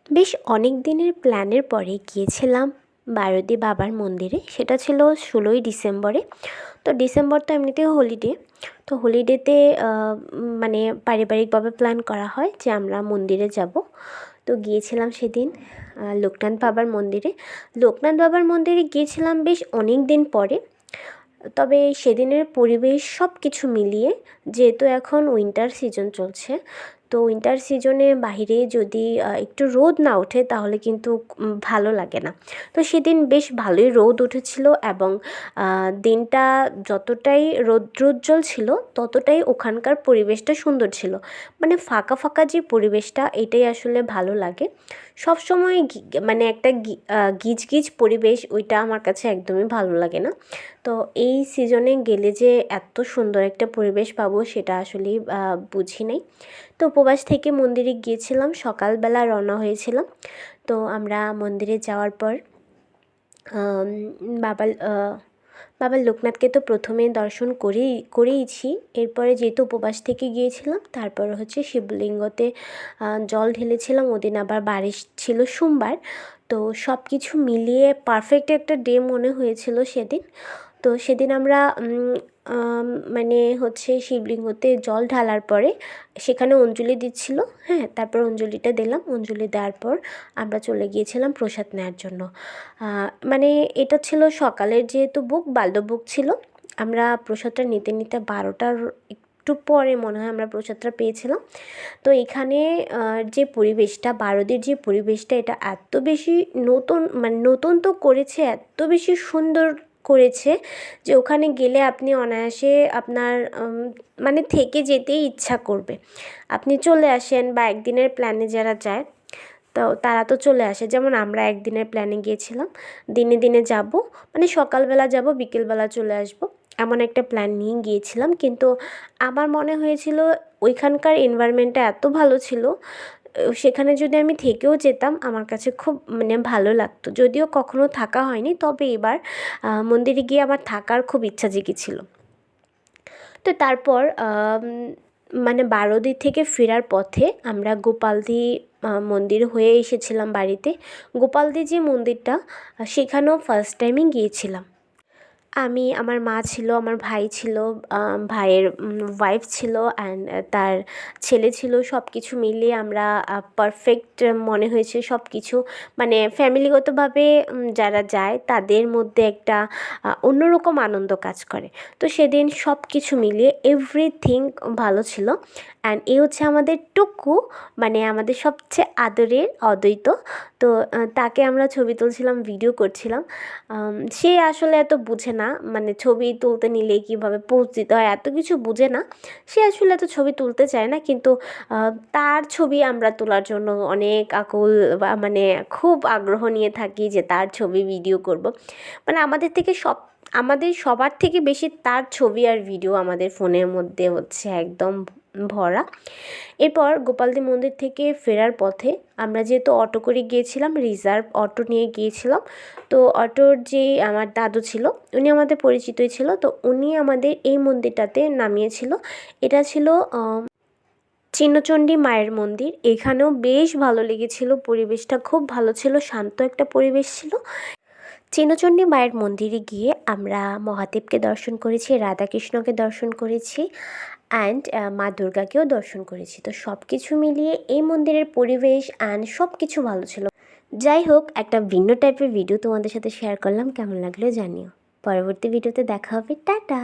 বেশ অনেক দিনের প্ল্যানের পরে গিয়েছিলাম বারুদি বাবার মন্দিরে। সেটা ছিল 16ই ডিসেম্বরে। তো ডিসেম্বর তো এমনিতেও হলিডে। তো হলিডেতে মানে পারিবারিকভাবে প্ল্যান করা হয় যে আমরা মন্দিরে যাব। তো গিয়েছিলাম সেদিন লোকনাথ বাবার মন্দিরে। লোকনাথ বাবার মন্দিরে গিয়েছিলাম বেশ অনেক দিন পরে। তবে সেদিনের পরিবেশ সব কিছু মিলিয়ে, যেহেতু এখন উইন্টার সিজন চলছে, তো উইন্টার সিজনে বাহিরে যদি একটু রোদ না ওঠে তাহলে কিন্তু ভালো লাগে না। তো সেদিন বেশ ভালোই রোদ উঠেছিল এবং দিনটা যতটাই রৌদ্রোজ্জ্বল ছিল ততটাই ওখানকার পরিবেশটা সুন্দর ছিল। মানে ফাঁকা ফাঁকা যে পরিবেশটা, এটাই আসলে ভালো লাগে। সবসময় মানে একটা গিজ পরিবেশ, ওইটা আমার কাছে একদমই ভালো লাগে না। তো এই সিজনে গেলে যে এত সুন্দর একটা পরিবেশ পাবো সেটা আসলেই বুঝি নাই। তো উপবাস থেকে মন্দিরে গিয়েছিলাম, সকালবেলা রওনা হয়েছিলাম। তো আমরা মন্দিরে যাওয়ার পর আম, বাবা বাবা লোকনাথকে তো প্রথমে দর্শন করেইছি। এরপরে যেহেতু উপবাস থেকে গিয়েছিলাম, তারপর হচ্ছে শিবলিঙ্গতে জল ঢেলেছিলাম। ওদিন আবার বারিশ ছিল সোমবার। তো সব কিছু মিলিয়ে পারফেক্ট একটা ডে মনে হয়েছিল সেদিন। তো সেদিন আমরা মানে হচ্ছে শিবলিঙ্গতে জল ঢালার পরে সেখানে অঞ্জলি দিচ্ছিল। হ্যাঁ, তারপর অঞ্জলিটা দিলাম। অঞ্জলি দেওয়ার পর আমরা চলে গিয়েছিলাম প্রসাদ নেওয়ার জন্য। মানে এটা ছিল সকালের, যেহেতু বাল্য বুক ছিল। আমরা প্রসাদটা নিতে নিতে 12টার একটু পরে মনে হয় আমরা প্রসাদটা পেয়েছিলাম। তো এখানে যে পরিবেশটা, বারোদের যে পরিবেশটা, এটা এত বেশি নতুন, মানে নতুন তো করেছে, এত বেশি সুন্দর করেছে যে ওখানে গেলে আপনি অনায়াসে আপনার মানে থেকে যেতেই ইচ্ছা করবে। আপনি চলে আসেন, বা একদিনের প্ল্যানে যারা যায় তো তারা তো চলে আসে। যেমন আমরা একদিনের প্ল্যানে গিয়েছিলাম, দিনে দিনে যাব, মানে সকালবেলা যাব বিকেলবেলা চলে আসব, এমন একটা প্ল্যান নিয়ে গিয়েছিলাম। কিন্তু আমার মনে হয়েছিল ওইখানকার এনভায়রনমেন্টটা এত ভালো ছিল, সেখানে যদি আমি থেকেও যেতাম আমার কাছে খুব মানে ভালো লাগতো। যদিও কখনো থাকা হয়নি, তবে এবার মন্দিরে গিয়ে আমার থাকার খুব ইচ্ছা জেগেছিল। তো তারপর মানে বারোদি থেকে ফেরার পথে আমরা গোপালদি মন্দির হয়ে এসেছিলাম বাড়িতে। গোপালদি যে মন্দিরটা, সেখানেও ফার্স্ট টাইমই গিয়েছিলাম। আমি, আমার মা ছিল, আমার ভাই ছিল, ভাইয়ের ওয়াইফ ছিল, অ্যান্ড তার ছেলে ছিল। সব কিছু মিলিয়ে আমরা পারফেক্ট মনে হয়েছে সব কিছু। মানে ফ্যামিলিগতভাবে যারা যায় তাদের মধ্যে একটা অন্যরকম আনন্দ কাজ করে। তো সেদিন সব কিছু মিলিয়ে এভরিথিং ভালো ছিল। অ্যান্ড এ হচ্ছে আমাদের টুকু, মানে আমাদের সবচেয়ে আদরের অদ্বৈত। তো তাকে আমরা ছবি তুলছিলাম, ভিডিও করছিলাম। সে আসলে এত বুঝে না, মানে ছবি তুলতে নিলে কীভাবে পোজ দিতে হয় এত কিছু বুঝে না। সে আসলে এত ছবি তুলতে চায় না, কিন্তু তার ছবি আমরা তোলার জন্য অনেক আকুল বা মানে খুব আগ্রহ নিয়ে থাকি যে তার ছবি ভিডিও করব। মানে আমাদের সবার থেকে বেশি তার ছবি আর ভিডিও আমাদের ফোনের মধ্যে হচ্ছে একদম ভরা। এরপর গোপালদি মন্দির থেকে ফেরার পথে আমরা যেহেতু অটো করে গিয়েছিলাম, রিজার্ভ অটো নিয়ে গিয়েছিলাম। তো অটোর যে আমার দাদু ছিল, উনি আমাদের পরিচিতই ছিল। তো উনি আমাদের এই মন্দিরটাতে নামিয়েছিল। এটা ছিল চিন্নচণ্ডী মায়ের মন্দির। এখানেও বেশ ভালো লেগেছিল, পরিবেশটা খুব ভালো ছিল, শান্ত একটা পরিবেশ ছিল। চিন্নচণ্ডী মায়ের মন্দিরে গিয়ে আমরা মহাদেবকে দর্শন করেছি, রাধাকৃষ্ণকে দর্শন করেছি, অ্যান্ড মা দুর্গাকেও দর্শন করেছি। তো সব কিছু মিলিয়ে এই মন্দিরের পরিবেশ অ্যান্ড সব কিছু ভালো ছিল। যাই হোক, একটা ভিন্ন টাইপের ভিডিও তোমাদের সাথে শেয়ার করলাম, কেমন লাগলো জানিও। পরবর্তী ভিডিওতে দেখা হবে, টাটা।